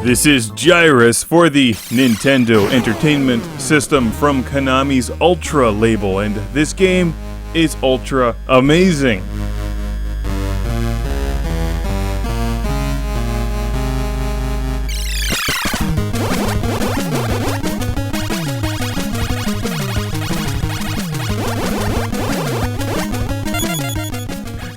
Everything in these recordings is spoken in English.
This is Gyruss for the Nintendo Entertainment System from Konami's Ultra label, and this game is ultra amazing.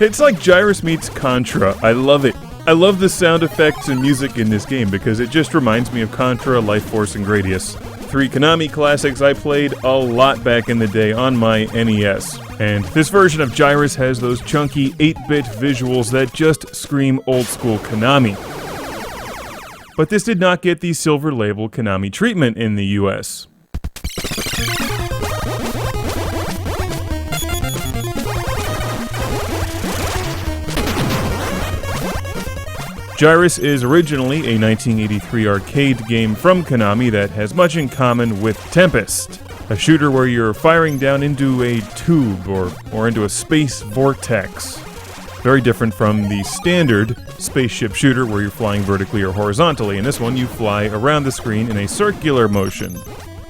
It's like Gyruss meets Contra. I love it. I love the sound effects and music in this game because it just reminds me of Contra, Life Force, and Gradius. 3 Konami classics I played a lot back in the day on my NES. And this version of Gyruss has those chunky 8-bit visuals that just scream old-school Konami. But this did not get the Silver Label Konami treatment in the US. Gyruss is originally a 1983 arcade game from Konami that has much in common with Tempest, a shooter where you're firing down into a tube or into a space vortex. Very different from the standard spaceship shooter where you're flying vertically or horizontally. In this one, you fly around the screen in a circular motion,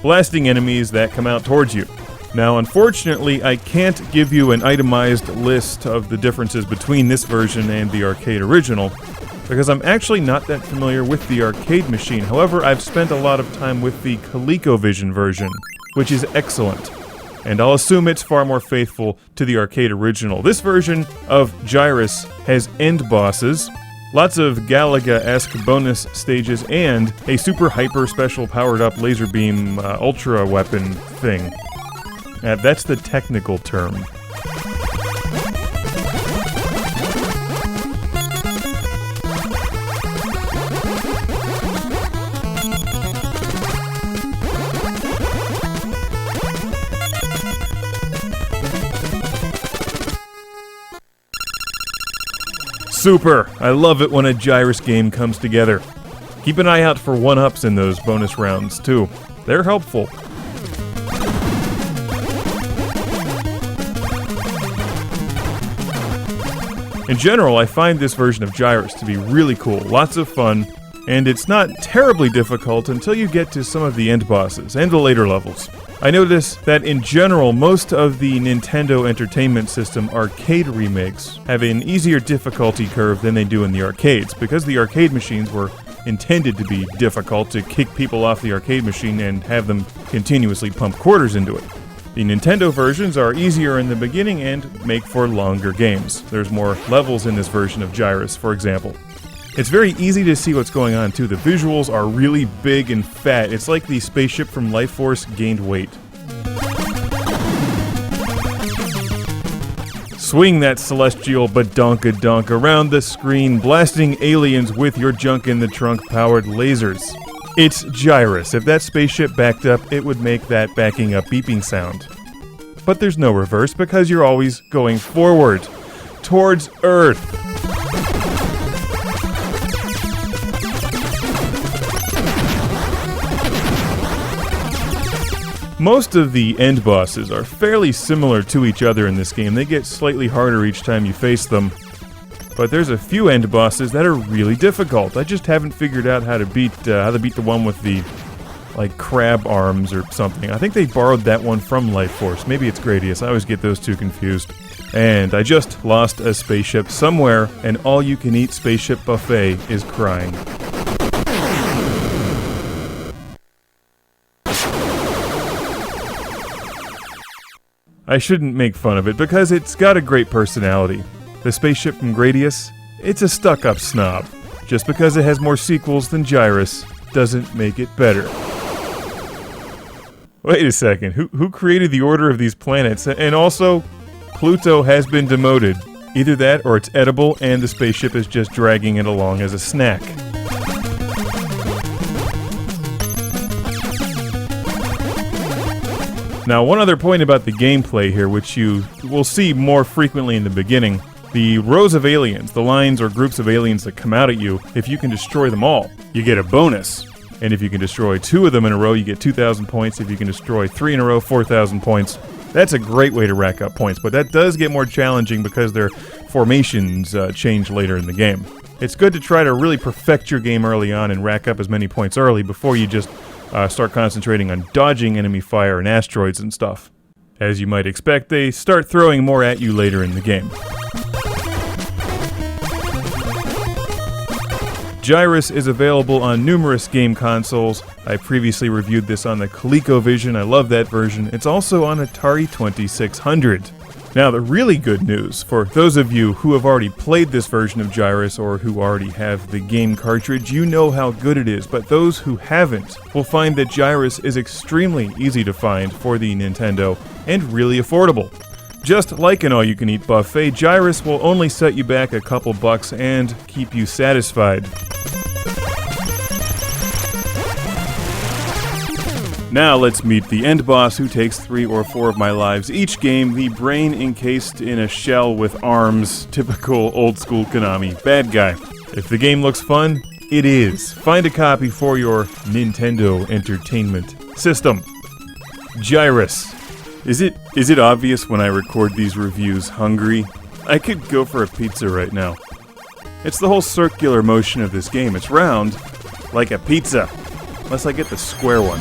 blasting enemies that come out towards you. Now, unfortunately, I can't give you an itemized list of the differences between this version and the arcade original, because I'm actually not that familiar with the arcade machine. However, I've spent a lot of time with the ColecoVision version, which is excellent, and I'll assume it's far more faithful to the arcade original. This version of Gyruss has end bosses, lots of Galaga-esque bonus stages, and a super hyper special powered-up laser beam ultra weapon thing. That's the technical term. Super! I love it when a Gyruss game comes together. Keep an eye out for 1-ups in those bonus rounds, too. They're helpful. In general, I find this version of Gyruss to be really cool, lots of fun, and it's not terribly difficult until you get to some of the end bosses and the later levels. I notice that in general, most of the Nintendo Entertainment System arcade remakes have an easier difficulty curve than they do in the arcades, because the arcade machines were intended to be difficult to kick people off the arcade machine and have them continuously pump quarters into it. The Nintendo versions are easier in the beginning and make for longer games. There's more levels in this version of Gyruss, for example. It's very easy to see what's going on, too. The visuals are really big and fat. It's like the spaceship from Life Force gained weight. Swing that celestial badonkadonk around the screen, blasting aliens with your junk-in-the-trunk-powered lasers. It's Gyruss. If that spaceship backed up, it would make that backing up beeping sound. But there's no reverse because you're always going forward, towards Earth. Most of the end bosses are fairly similar to each other in this game. They get slightly harder each time you face them. But there's a few end bosses that are really difficult. I just haven't figured out how to beat the one with the, crab arms or something. I think they borrowed that one from Life Force. Maybe it's Gradius. I always get those two confused. And I just lost a spaceship somewhere, and all-you-can-eat spaceship buffet is crying. I shouldn't make fun of it because it's got a great personality. The spaceship from Gradius, it's a stuck-up snob. Just because it has more sequels than Gyruss doesn't make it better. Wait a second, who created the order of these planets? And also, Pluto has been demoted. Either that or it's edible and the spaceship is just dragging it along as a snack. Now, one other point about the gameplay here, which you will see more frequently in the beginning. The rows of aliens, the lines or groups of aliens that come out at you, if you can destroy them all, you get a bonus. And if you can destroy 2 of them in a row, you get 2,000 points. If you can destroy 3 in a row, 4,000 points. That's a great way to rack up points, but that does get more challenging because their formations change later in the game. It's good to try to really perfect your game early on and rack up as many points early before you just start concentrating on dodging enemy fire and asteroids and stuff. As you might expect, they start throwing more at you later in the game. Gyruss is available on numerous game consoles. I previously reviewed this on the ColecoVision. I love that version. It's also on Atari 2600. Now, the really good news, for those of you who have already played this version of Gyruss or who already have the game cartridge, you know how good it is, but those who haven't will find that Gyruss is extremely easy to find for the Nintendo and really affordable. Just like an all-you-can-eat buffet, Gyruss will only set you back a couple bucks and keep you satisfied. Now let's meet the end boss who takes 3 or 4 of my lives each game, the brain encased in a shell with arms, typical old-school Konami bad guy. If the game looks fun, it is. Find a copy for your Nintendo Entertainment System. Gyruss. Is it obvious when I record these reviews hungry? I could go for a pizza right now. It's the whole circular motion of this game. It's round, like a pizza, unless I get the square one.